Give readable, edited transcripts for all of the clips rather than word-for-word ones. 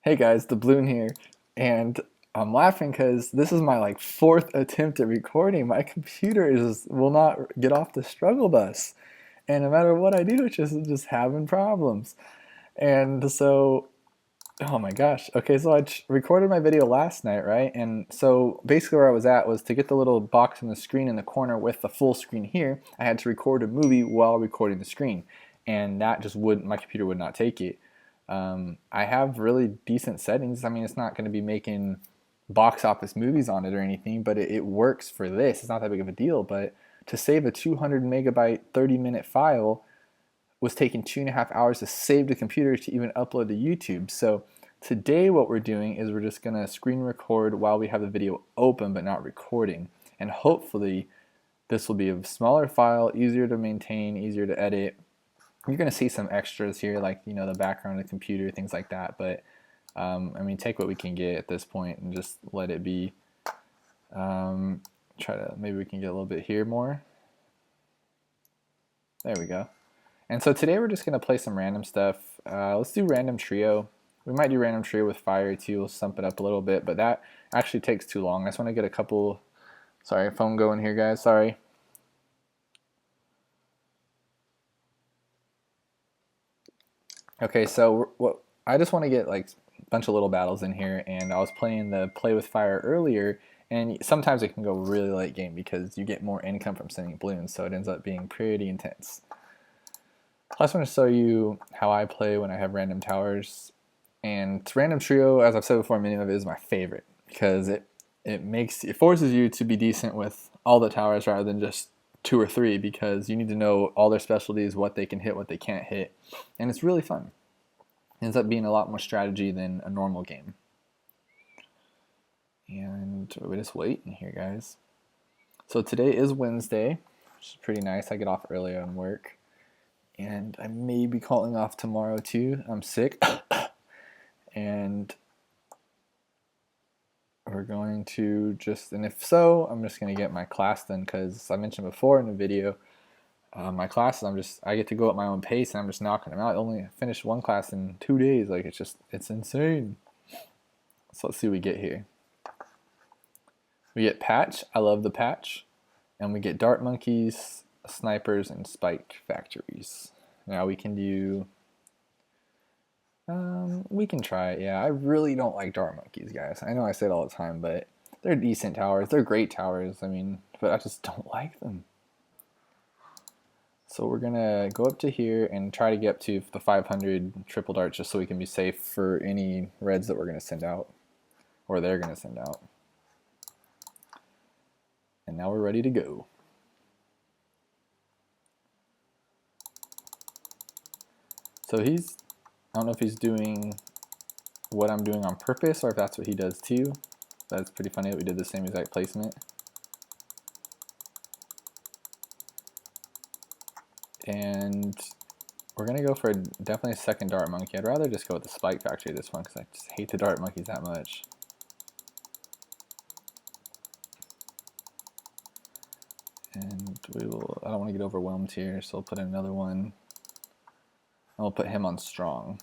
Hey guys, the Bloon here, and I'm laughing because this is my fourth attempt at recording. My computer is will not get off the struggle bus, and no matter what I do, it's just having problems. And so, oh my gosh. Okay, so recorded my video last night, right? And so basically where I was at was to get the little box on the screen in the corner with the full screen here, I had to record a movie while recording the screen, and that just wouldn't. My computer would not take it. I have really decent settings. I mean, it's not going to be making box office movies on it or anything, but it works for this. It's not that big of a deal. But to save a 200 megabyte, 30-minute file was taking 2.5 hours to save the computer to even upload to YouTube. So today what we're doing is we're just going to screen record while we have the video open but not recording. And hopefully this will be a smaller file, easier to maintain, easier to edit. You're going to see some extras here, like the background of the computer, things like that. But I mean, take what we can get at this point and just let it be. Maybe we can get a little bit here more. There we go. And so today we're just going to play some random stuff. Let's do random trio. We might do random trio with fire too. We'll sump it up a little bit, but that actually takes too long. I just want to get a couple. Sorry, phone going here, guys. Sorry. Okay, so I just want to get like a bunch of little battles in here, and I was playing the play with fire earlier, and sometimes it can go really late game because you get more income from sending balloons, so it ends up being pretty intense. I just want to show you how I play when I have random towers, and random trio, as I've said before, many of it is my favorite because it forces you to be decent with all the towers rather than just two or three, because you need to know all their specialties, what they can hit, what they can't hit, and it's really fun. It ends up being a lot more strategy than a normal game. And we just waiting here, guys. So today is Wednesday, which is pretty nice. I get off early on work, and I may be calling off tomorrow too. I'm sick. And we're going to and if so, I'm just going to get my class done, because I mentioned before in the video, my classes, I get to go at my own pace, and I'm just knocking them out. I only finished one class in 2 days. Like, it's insane. So let's see what we get here. We get patch. I love the patch. And we get dart monkeys, snipers, and spike factories. Now we can do, we can try it. Yeah, I really don't like dart monkeys, guys. I know I say it all the time, but they're decent towers. They're great towers. I mean, but I just don't like them. So we're gonna go up to here and try to get up to the 500 triple darts, just so we can be safe for any reds that we're gonna send out, or they're gonna send out. And now we're ready to go. So I don't know if he's doing what I'm doing on purpose or if that's what he does too. That's pretty funny that we did the same exact placement. And we're going to go for definitely a second dart monkey. I'd rather just go with the spike factory this one, because I just hate the dart monkeys that much. And I don't want to get overwhelmed here, so I'll put in another one. I'll put him on strong.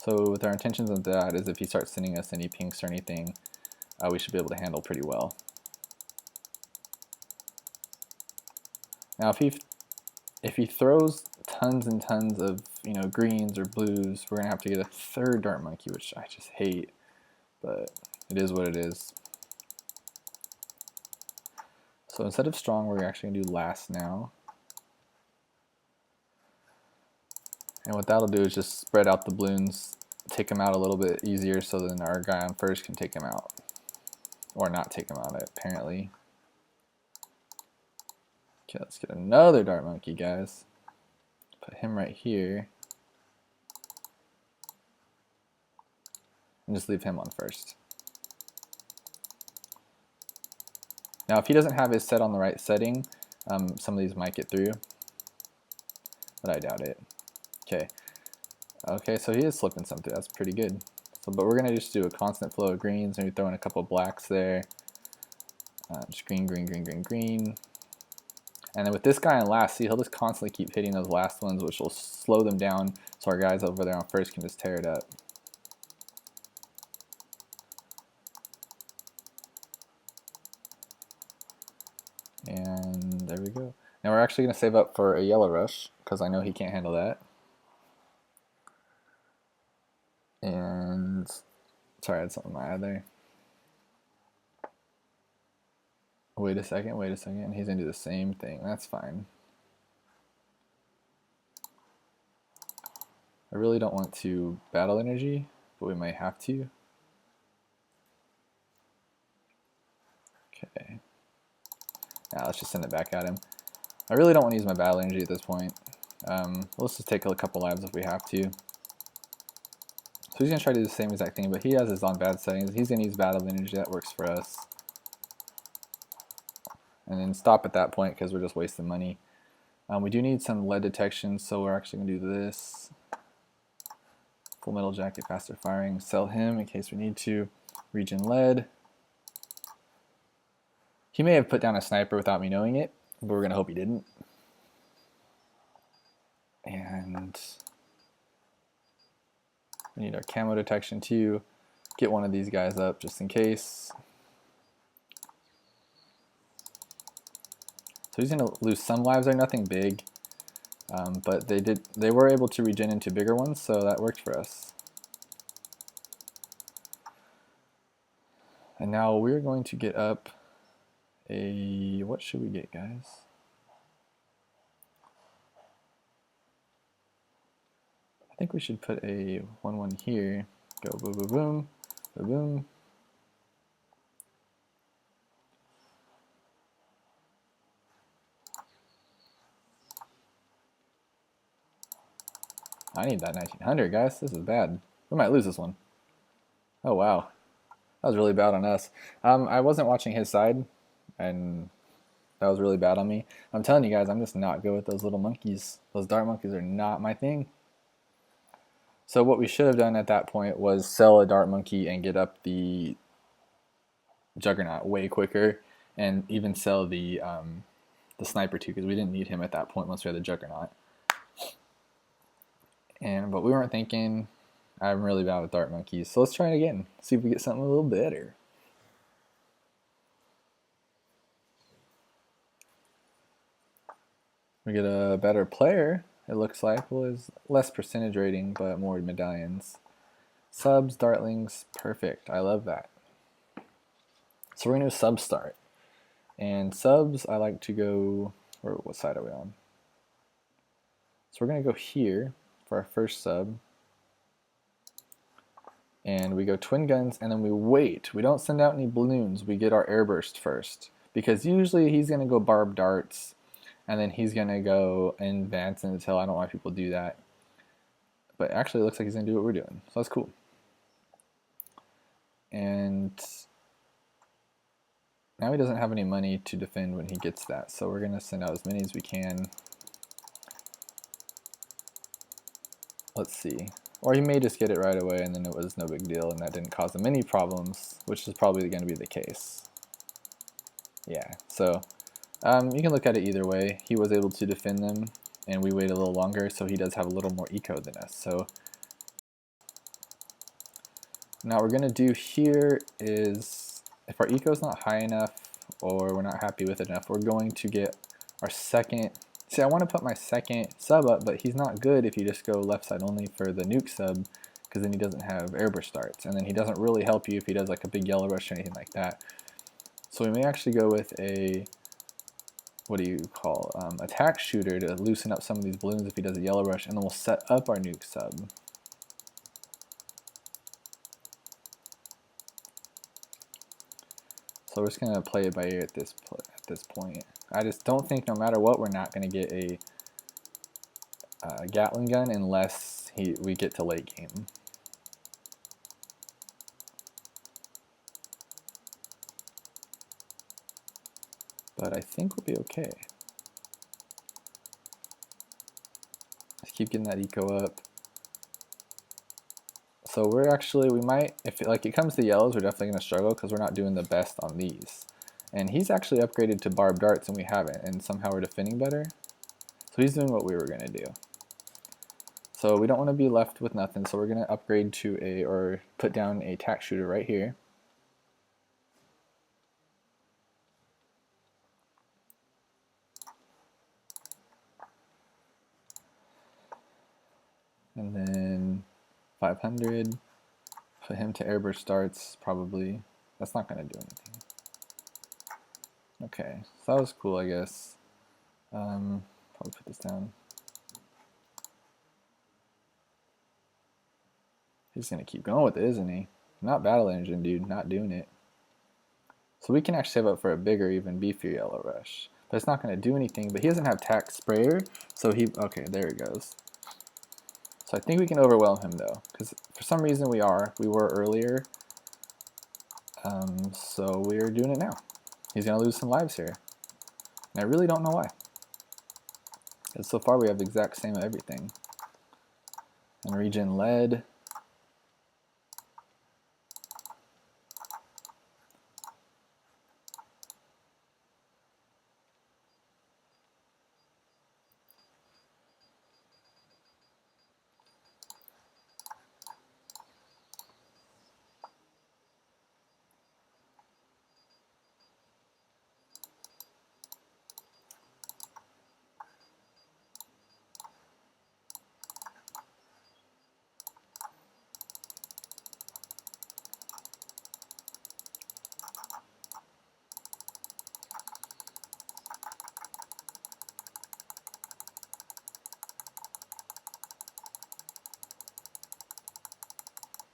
So with our intentions of that is, if he starts sending us any pinks or anything, we should be able to handle pretty well. Now if he throws tons and tons of greens or blues, we're gonna have to get a third dart monkey, which I just hate, but it is what it is. So instead of strong, we're actually gonna do last now. And what that'll do is just spread out the balloons, take them out a little bit easier, so then our guy on first can take him out. Or not take him out, apparently. Okay, let's get another dart monkey, guys. Put him right here. And just leave him on first. Now, if he doesn't have his set on the right setting, some of these might get through. But I doubt it. Okay. Okay, so he is slipping some through. That's pretty good. So, but we're going to just do a constant flow of greens. Maybe throw in a couple of blacks there. Just green, green, green, green, green. And then with this guy on last, see, he'll just constantly keep hitting those last ones, which will slow them down so our guys over there on first can just tear it up. And there we go. Now we're actually going to save up for a yellow rush, because I know he can't handle that. And, sorry, I had something in my eye there. Wait a second, he's going to do the same thing. That's fine. I really don't want to battle energy, but we might have to. Okay. Now let's just send it back at him. I really don't want to use my battle energy at this point. Let's just take a couple lives if we have to. So he's going to try to do the same exact thing, but he has his on bad settings. He's going to use battle energy. That works for us. And then stop at that point because we're just wasting money. We do need some lead detection, so we're actually going to do this. Full metal jacket, faster firing. Sell him in case we need to. Regen lead. He may have put down a sniper without me knowing it, but we're going to hope he didn't. And we need our camo detection too. Get one of these guys up just in case. So he's going to lose some lives there, nothing big. But they were able to regen into bigger ones, so that worked for us. And now we're going to get up a, what should we get, guys? I think we should put a 1-1 here. Go boom, boom, boom, boom, boom. I need that 1900, guys. This is bad. We might lose this one. Oh, wow. That was really bad on us. I wasn't watching his side, and that was really bad on me. I'm telling you guys, I'm just not good with those little monkeys. Those dart monkeys are not my thing. So what we should have done at that point was sell a dart monkey and get up the Juggernaut way quicker, and even sell the sniper too, because we didn't need him at that point once we had the Juggernaut. But we weren't thinking. I'm really bad with dart monkeys, so let's try it again. See if we get something a little better. We get a better player, it looks like. Well, it's less percentage rating, but more medallions. Subs, dartlings, perfect. I love that. So we're going to sub start. And subs, I like to go, what side are we on? So we're going to go here for our first sub. And we go twin guns, and then we wait. We don't send out any balloons. We get our airburst first. Because usually he's going to go barb darts, and then he's going to go advance intel. I don't know why people do that. But actually it looks like he's going to do what we're doing. So that's cool. And now he doesn't have any money to defend when he gets that. So we're going to send out as many as we can. Let's see. Or he may just get it right away and then it was no big deal and that didn't cause him any problems, which is probably going to be the case. Yeah, so you can look at it either way. He was able to defend them and we wait a little longer, so he does have a little more eco than us. So now what we're going to do here is, if our eco is not high enough or we're not happy with it enough, we're going to get our second. See, I want to put my second sub up, but he's not good if you just go left side only for the nuke sub, because then he doesn't have airburst starts, and then he doesn't really help you if he does like a big yellow rush or anything like that. So we may actually go with a, what do you call, attack shooter to loosen up some of these balloons if he does a yellow rush, and then we'll set up our nuke sub. So we're just going to play it by ear at this point. I just don't think, no matter what, we're not going to get a Gatling gun unless we get to late game. But I think we'll be okay. Just keep getting that eco up. So we're actually, we might, if it comes to yellows, we're definitely going to struggle because we're not doing the best on these. And he's actually upgraded to barbed darts and we haven't, and somehow we're defending better. So he's doing what we were going to do. So we don't want to be left with nothing, so we're going to upgrade to or put down a tack shooter right here. And then 500, put him to airburst darts, probably. That's not going to do anything. Okay, so that was cool, I guess. Probably put this down. He's going to keep going with it, isn't he? Not battle engine, dude, not doing it. So we can actually save up for a bigger, even beefier yellow rush. But it's not going to do anything, but he doesn't have tack sprayer, so okay, there it goes. So I think we can overwhelm him though, because for some reason we were earlier. So we're doing it now. He's going to lose some lives here. And I really don't know why. Because so far we have the exact same everything. And regen lead.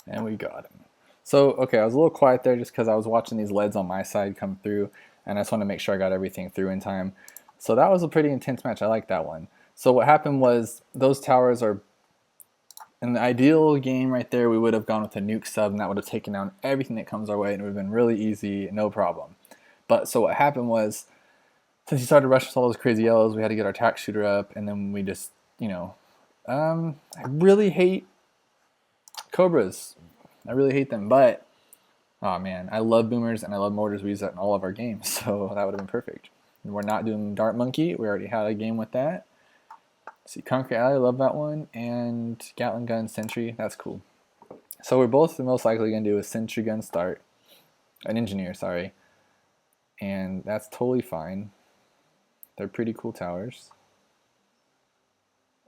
And we got him. So, okay, I was a little quiet there just because I was watching these leads on my side come through, and I just want to make sure I got everything through in time. So that was a pretty intense match. I like that one. So what happened was those towers are, in the ideal game right there, we would have gone with a nuke sub, and that would have taken down everything that comes our way, and it would have been really easy, no problem. But so what happened was, since he started rushing with all those crazy yellows, we had to get our tack shooter up, and then we just, I really hate Cobras. I really hate them, but oh man, I love boomers and I love mortars. We use that in all of our games, so that would have been perfect. And we're not doing Dart Monkey. We already had a game with that. See, Concrete Alley, love that one, and Gatling Gun, Sentry, that's cool. So we're both most likely going to do a Sentry Gun start, an Engineer, sorry, and that's totally fine. They're pretty cool towers.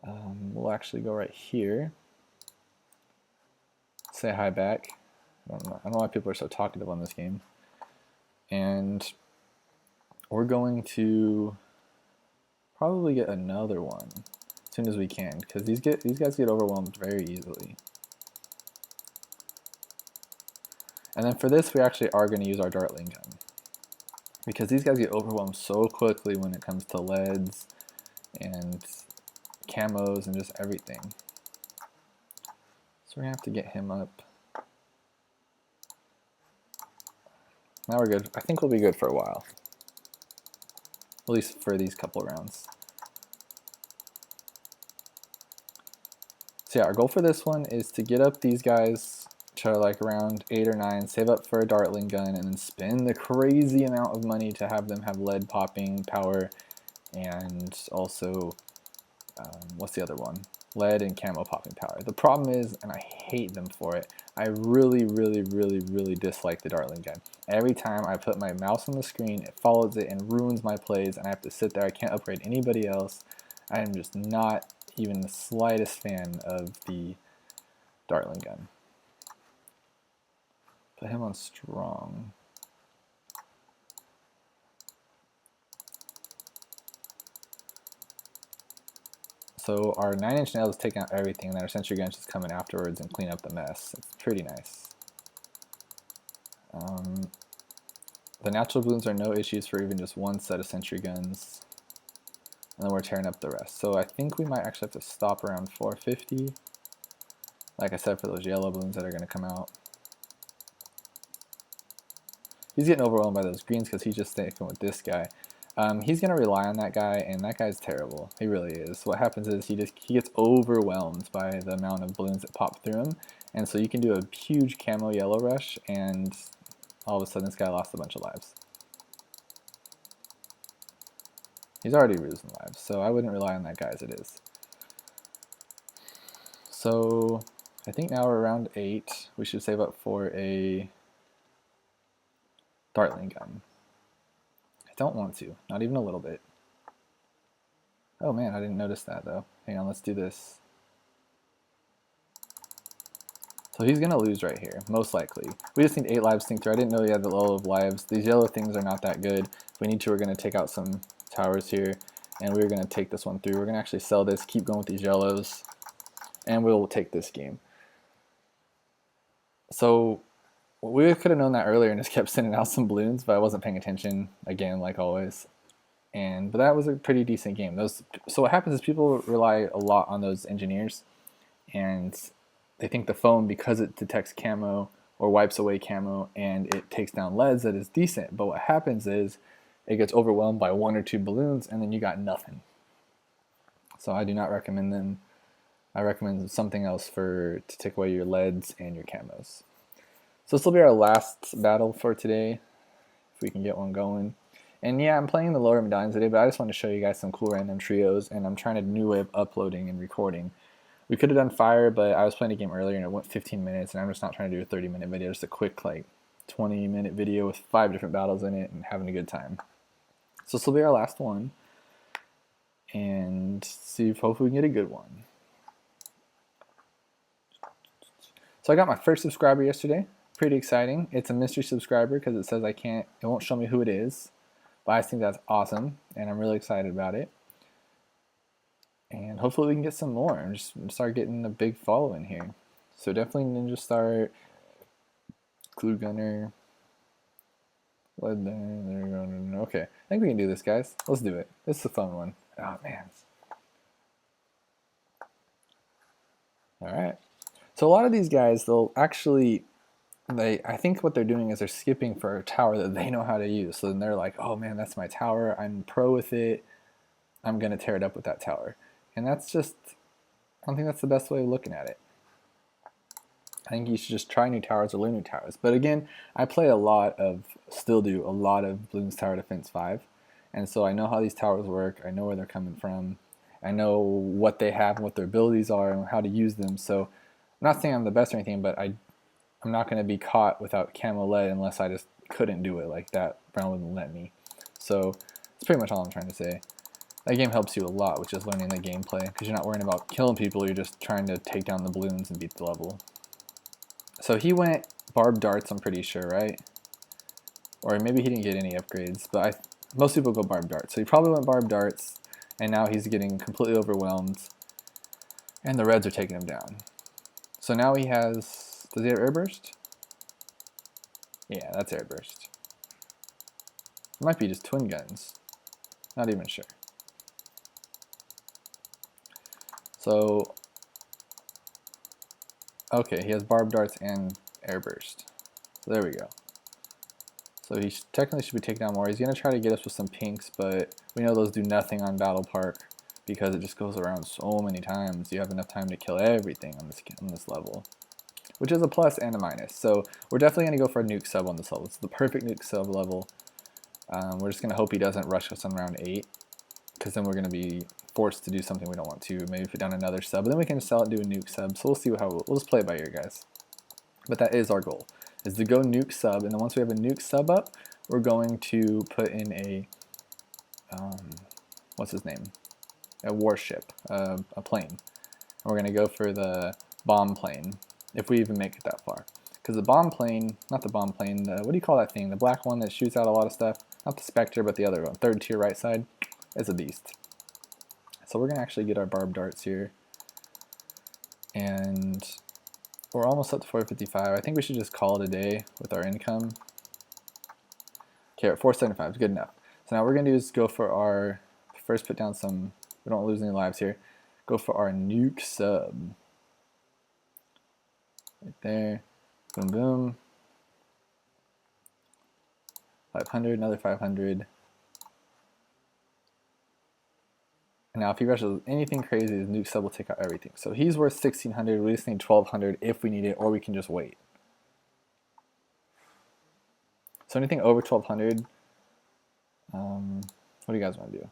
We'll actually go right here. Say hi back. I don't know why people are so talkative on this game. And we're going to probably get another one as soon as we can, because these guys get overwhelmed very easily. And then for this, we actually are going to use our Dartling gun, because these guys get overwhelmed so quickly when it comes to leads and camos and just everything. So we're going to have to get him up. Now we're good. I think we'll be good for a while. At least for these couple rounds. So yeah, our goal for this one is to get up these guys to like around 8 or 9, save up for a Dartling gun, and then spend the crazy amount of money to have them have lead popping power, and also, what's the other one? Lead and camo popping power. The problem is, and I hate them for it, I really, really, really, really dislike the Dartling gun. Every time I put my mouse on the screen, it follows it and ruins my plays, and I have to sit there. I can't upgrade anybody else. I am just not even the slightest fan of the Dartling gun. Put him on strong. So our 9-inch nails is taking out everything, and then our sentry gun's just coming afterwards and clean up the mess. It's pretty nice. The natural balloons are no issues for even just one set of sentry guns. And then we're tearing up the rest. So I think we might actually have to stop around 450. Like I said, for those yellow balloons that are going to come out. He's getting overwhelmed by those greens because he's just sticking with this guy. He's going to rely on that guy, and that guy's terrible. He really is. What happens is he gets overwhelmed by the amount of balloons that pop through him. And so you can do a huge camo yellow rush, and all of a sudden this guy lost a bunch of lives. He's already losing lives, so I wouldn't rely on that guy as it is. So I think now we're around 8. We should save up for a Dartling gun. I don't want to, not even a little bit. Oh man, I didn't notice that though. Hang on, let's do this. So he's gonna lose right here, most likely. We just need 8 lives to think through. I didn't know he had the low of lives. These yellow things are not that good. If we need to, we're gonna take out some towers here, and we're gonna take this one through. We're gonna actually sell this, keep going with these yellows, and we'll take this game. So we could have known that earlier and just kept sending out some balloons, but I wasn't paying attention, again, like always. But that was a pretty decent game. So what happens is people rely a lot on those engineers, and they think the foam, because it detects camo or wipes away camo and it takes down leads, that is decent. But what happens is it gets overwhelmed by 1 or 2 balloons, and then you got nothing. So I do not recommend them. I recommend something else to take away your leads and your camos. So this will be our last battle for today, if we can get one going. And yeah, I'm playing the lower medallions today, but I just want to show you guys some cool random trios, and I'm trying a new way of uploading and recording. We could have done fire, but I was playing a game earlier and it went 15 minutes, and I'm just not trying to do a 30-minute video, just a quick like 20-minute video with 5 different battles in it and having a good time. So this will be our last one, and see if hopefully we can get a good one. So I got my first subscriber yesterday. Pretty exciting. It's a mystery subscriber because it says it won't show me who it is, but I think that's awesome, and I'm really excited about it. And hopefully we can get some more and just start getting a big following here. So definitely Ninja Start, Glue Gunner, okay, I think we can do this, guys. Let's do it. This is a fun one. Oh man. Alright. So a lot of these guys, they'll actually, I think what they're doing is they're skipping for a tower that they know how to use. So then they're like, oh man, that's my tower. I'm pro with it. I'm going to tear it up with that tower. And that's just, I don't think that's the best way of looking at it. I think you should just try new towers or learn new towers. But again, I play still do a lot of Bloons Tower Defense 5. And so I know how these towers work. I know where they're coming from. I know what they have and what their abilities are and how to use them. So I'm not saying I'm the best or anything, but I'm not going to be caught without camo lead unless I just couldn't do it like that. Brown wouldn't let me. So that's pretty much all I'm trying to say. That game helps you a lot with just learning the gameplay, because you're not worrying about killing people, you're just trying to take down the balloons and beat the level. So he went barbed darts, I'm pretty sure, right? Or maybe he didn't get any upgrades, but most people go barbed darts. So he probably went barbed darts, and now he's getting completely overwhelmed, and the reds are taking him down. So now he has, does he have airburst? Yeah, that's airburst. It might be just twin guns. Not even sure. So, okay, he has barbed darts and airburst. So there we go. So he technically should be taking down more. He's going to try to get us with some pinks, but we know those do nothing on Battle Park because it just goes around so many times. You have enough time to kill everything on this level, which is a plus and a minus. So we're definitely going to go for a nuke sub on this level. It's the perfect nuke sub level. We're just going to hope he doesn't rush us on round 8, because then we're going to be forced to do something we don't want to. Maybe put down another sub, but then we can sell it and do a nuke sub. So we'll see we'll just play it by ear, guys. But that is our goal, is to go nuke sub, and then once we have a nuke sub up, we're going to put in a, what's his name? A warship, a plane. And we're going to go for the bomb plane, if we even make it that far. Because the bomb plane, not the bomb plane, what do you call that thing? The black one that shoots out a lot of stuff? Not the Spectre, but the other one, 3rd tier right side. It's a beast. So we're going to actually get our barbed darts here. And we're almost up to 455. I think we should just call it a day with our income. Okay, we're at 475, good enough. So now what we're going to do is go for our, first put down some, we don't lose any lives here. Go for our nuke sub. Right there. Boom, boom. 500, another 500. And now if he rushes anything crazy, his nuke sub will take out everything. So he's worth 1600, we just need 1200 if we need it, or we can just wait. So anything over 1200, what do you guys want to do?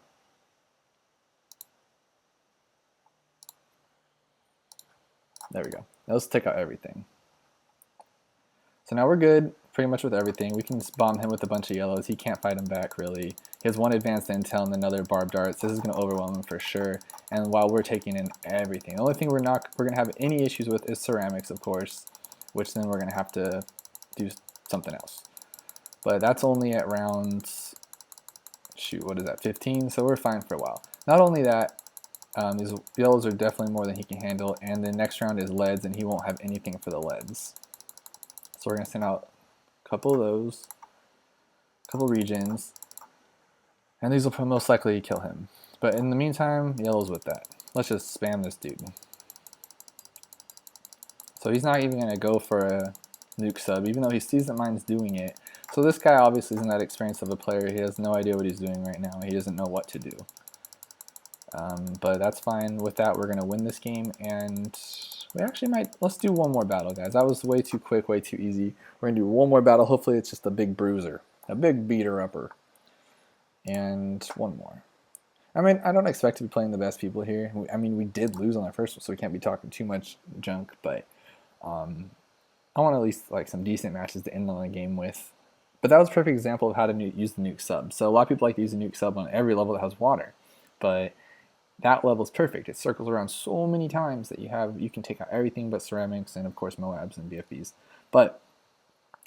There we go. Let's take out everything. So now we're good pretty much with everything. We can just bomb him with a bunch of yellows. He can't fight him back really. He has one advanced intel and another barbed darts. This is going to overwhelm him for sure. And while we're taking in everything, the only thing we're going to have any issues with is ceramics, of course, which then we're going to have to do something else. But that's only at round, shoot, what is that, 15? So we're fine for a while. Not only that, these yellows are definitely more than he can handle, and the next round is leads, and he won't have anything for the leads. So we're going to send out a couple of those, a couple regions, and these will most likely kill him. But in the meantime, yellow's with that. Let's just spam this dude. So he's not even going to go for a nuke sub, even though he sees that mine's doing it. So this guy obviously isn't that experienced of a player. He has no idea what he's doing right now. He doesn't know what to do. But that's fine. With that, we're going to win this game, and we actually might. Let's do one more battle, guys. That was way too quick, way too easy. We're going to do one more battle. Hopefully it's just a big bruiser, a big beater-upper. And one more. I mean, I don't expect to be playing the best people here. I mean, we did lose on our first one, so we can't be talking too much junk, but I want at least like some decent matches to end on the game with. But that was a perfect example of how to use the nuke sub. So a lot of people like to use the nuke sub on every level that has water, but that level is perfect. It circles around so many times that you can take out everything but ceramics and of course Moabs and BFBs. But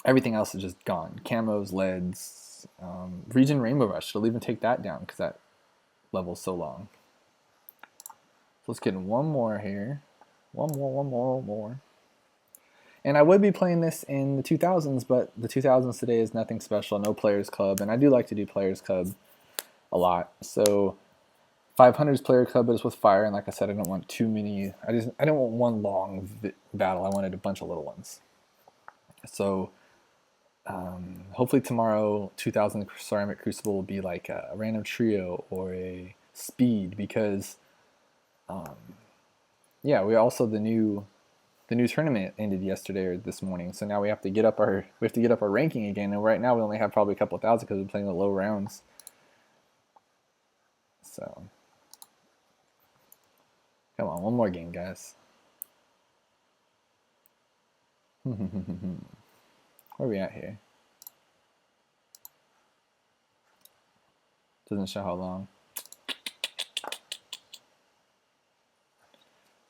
everything else is just gone. Camos, leads, region Rainbow Rush. It'll even take that down because that level's so long. So let's get one more here. One more. And I would be playing this in the 2000s, but the 2000s today is nothing special, no Players Club, and I do like to do Players Club a lot. So 500's Player Club, but it's with fire, and like I said, I don't want too many. I don't want one long battle. I wanted a bunch of little ones. So hopefully tomorrow, 2000 Ceramic Crucible will be like a random trio or a speed, because yeah, we also the new tournament ended yesterday or this morning, so now we have to get up our ranking again. And right now we only have probably a couple thousand because we're playing the low rounds. So come on, one more game, guys. Where are we at here? Doesn't show how long.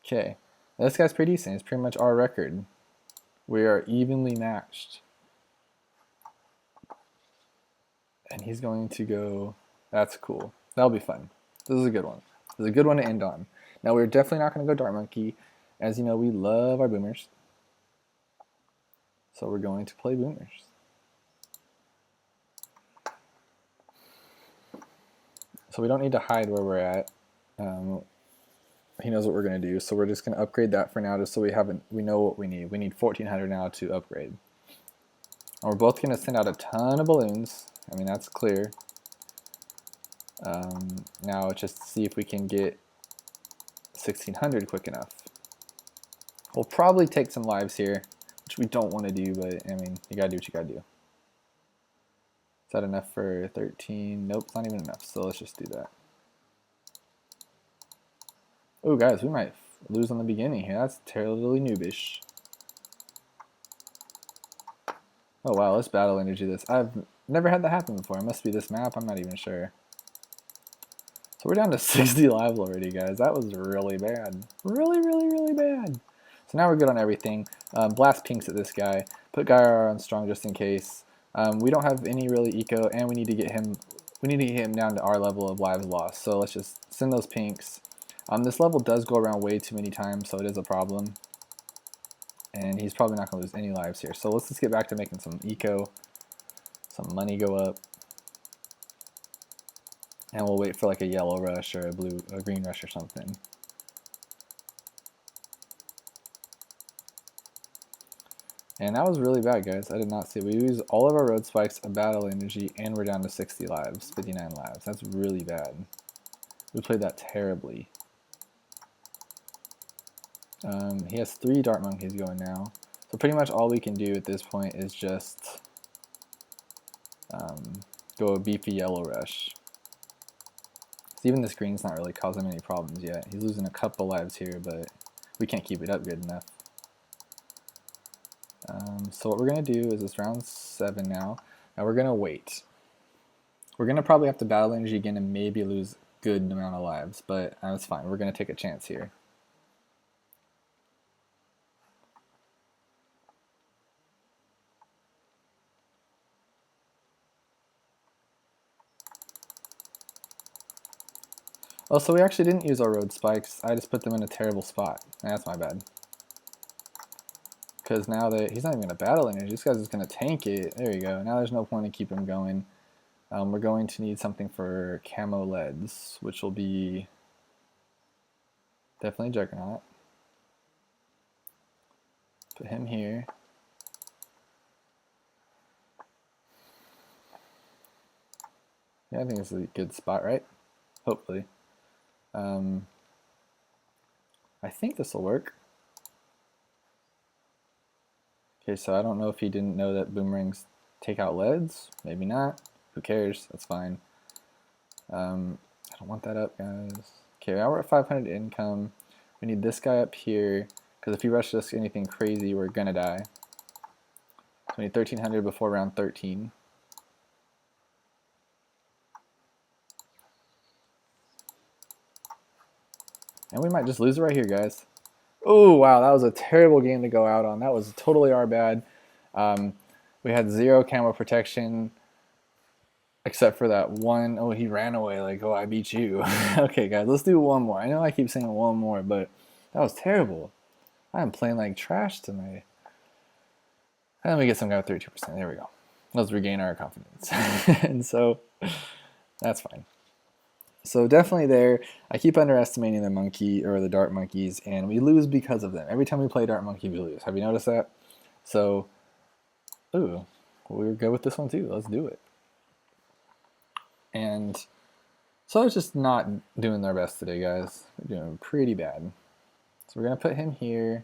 Okay, this guy's pretty decent. It's pretty much our record. We are evenly matched. And he's going to go. That's cool. That'll be fun. This is a good one. This is a good one to end on. Now, we're definitely not going to go Dart Monkey. As you know, we love our boomers. So we're going to play boomers. So we don't need to hide where we're at. He knows what we're going to do. So we're just going to upgrade that for now, just so we know what we need. We need 1400 now to upgrade. And we're both going to send out a ton of balloons. I mean, that's clear. Now just see if we can get 1600 quick enough. We'll probably take some lives here, which we don't want to do, but I mean, you gotta do what you gotta do. Is that enough for 13? Nope, it's not even enough, so let's just do that. Oh guys, we might lose on the beginning here. That's terribly noobish. Oh wow, let's battle energy this. I've never had that happen before. It must be this map, I'm not even sure. So we're down to 60 lives already, guys. That was really bad. Really bad. So now we're good on everything. Blast pinks at this guy. Put Gyar on strong just in case. We don't have any really eco, and we need to get him. We need to get him down to our level of lives lost. So let's just send those pinks. This level does go around way too many times, so it is a problem. And he's probably not going to lose any lives here. So let's just get back to making some eco, some money go up. And we'll wait for like a yellow rush or a green rush or something. And that was really bad, guys. I did not see it. We used all of our road spikes, a battle energy, and we're down to 60 lives, 59 lives. That's really bad. We played that terribly. He has 3 Dart Monkeys going now. So pretty much all we can do at this point is just go a beefy yellow rush. Even this green's not really causing any problems yet. He's losing a couple lives here, but We can't keep it up good enough. So what we're going to do is it's round 7 now. Now we're going to wait. We're going to probably have to battle energy again and maybe lose a good amount of lives, but that's fine. We're going to take a chance here. Oh, so we actually didn't use our road spikes. I just put them in a terrible spot. That's my bad. Because now that he's not even going to battle energy, this guy's just going to tank it. There you go. Now there's no point in keeping him going. We're going to need something for camo leads, which will be definitely Juggernaut. Put him here. Yeah, I think it's a good spot, right? Hopefully. I think this will work. Okay, so I don't know if he didn't know that boomerangs take out leads. Maybe not. Who cares? That's fine. I don't want that up, guys. Okay, now we're at 500 income. We need this guy up here, because if he rushes us anything crazy, we're gonna die. So we need 1300 before round 13. And we might just lose it right here, guys. Oh, wow, that was a terrible game to go out on. That was totally our bad. We had 0 camo protection, except for that one. Oh, he ran away like, oh, I beat you. Okay, guys, let's do one more. I know I keep saying one more, but that was terrible. I'm playing like trash tonight. And we get some guy with 32%. There we go. Let's regain our confidence. And so that's fine. So definitely there, I keep underestimating the monkey or the dart monkeys, and we lose because of them. Every time we play dart monkey, we lose. Have you noticed that? So, ooh, we're good with this one too. Let's do it. And so I was just not doing our best today, guys. We're doing pretty bad. So we're gonna put him here.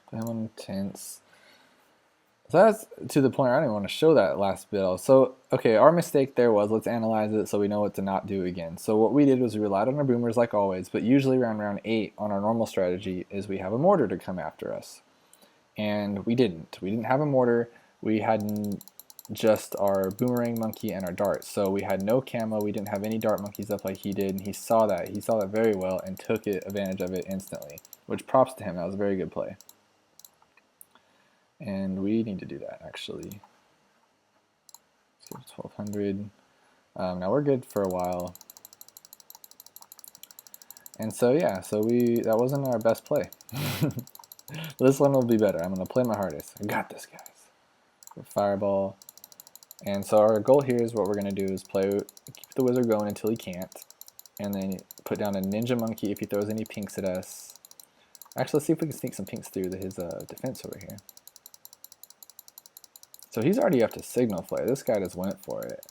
Put him on intense. So that's to the point I don't even want to show that last bit. So, okay, our mistake there was, let's analyze it so we know what to not do again. So what we did was we relied on our boomers like always, but usually around round 8 on our normal strategy is we have a mortar to come after us. And we didn't. We didn't have a mortar. We had just our boomerang monkey and our dart. So we had no camo. We didn't have any dart monkeys up like he did, and he saw that. He saw that very well and took advantage of it instantly, which props to him. That was a very good play. And we need to do that, actually. Let's go to 1200. Now we're good for a while. And so, yeah, so that wasn't our best play. This one will be better. I'm going to play my hardest. I got this, guys. Fireball. And so our goal here is what we're going to do is keep the wizard going until he can't. And then put down a ninja monkey if he throws any pinks at us. Actually, let's see if we can sneak some pinks through his defense over here. So he's already up to signal flare. This guy just went for it.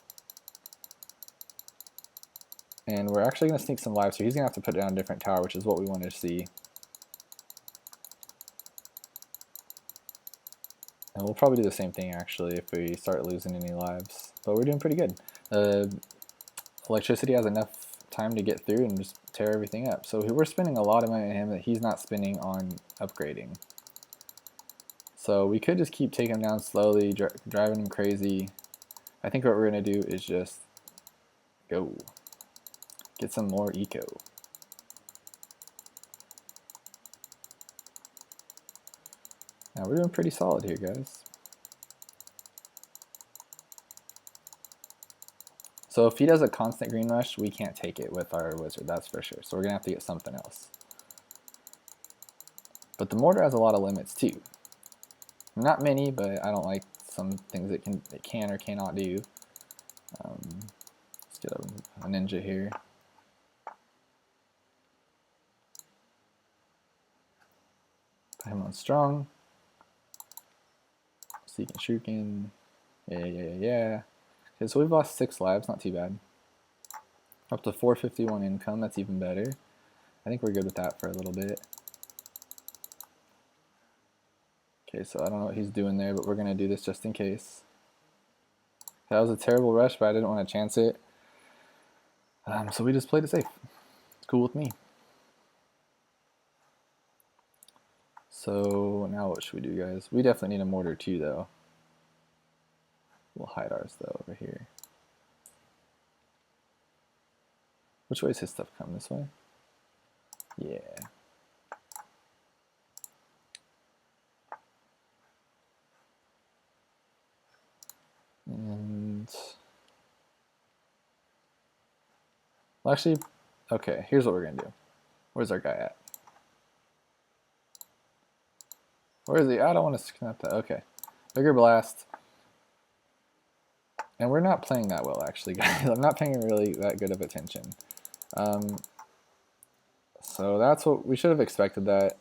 And we're actually going to sneak some lives, so he's going to have to put down a different tower, which is what we wanted to see. And we'll probably do the same thing, actually, if we start losing any lives. But we're doing pretty good. Electricity has enough time to get through and just tear everything up. So we're spending a lot of money on him that he's not spending on upgrading. So we could just keep taking him down slowly, driving him crazy. I think what we're going to do is just go. Get some more eco. Now we're doing pretty solid here, guys. So if he does a constant green rush, we can't take it with our wizard, that's for sure. So we're going to have to get something else. But the mortar has a lot of limits too. Not many, but I don't like some things it can or cannot do. Let's get a ninja here. Put him on strong. Seek and shuriken. Yeah. Okay, so we've lost 6 lives, not too bad. Up to 451 income, that's even better. I think we're good with that for a little bit. Okay, so I don't know what he's doing there, but we're going to do this just in case. That was a terrible rush, but I didn't want to chance it. So we just played it safe. It's cool with me. So now what should we do, guys? We definitely need a mortar too, though. We'll hide ours, though, over here. Which way does his stuff come? This way? Yeah. And... well, actually, okay, here's what we're going to do. Where's our guy at? Where is he? I don't want to connect that. Okay. Bigger blast. And we're not playing that well, actually, guys. I'm not paying really that good of attention. So that's what we should have expected that.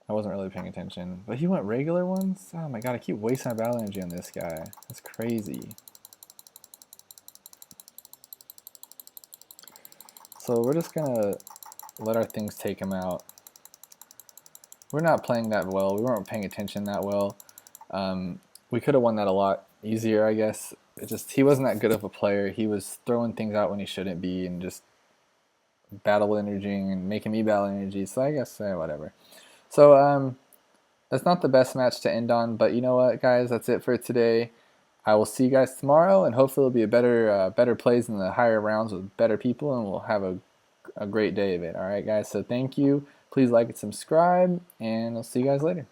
I wasn't really paying attention. But he went regular ones? Oh my god, I keep wasting my battle energy on this guy. That's crazy. So we're just gonna let our things take him out. We're not playing that well. We weren't paying attention that well. We could have won that a lot easier, I guess. He wasn't that good of a player. He was throwing things out when he shouldn't be and just battle energy and making me battle energy. So I guess whatever. So that's not the best match to end on, but you know what, guys? That's it for today. I will see you guys tomorrow, and hopefully it'll be a better plays in the higher rounds with better people, and we'll have a great day of it. All right, guys. So thank you. Please like and subscribe, and I'll see you guys later.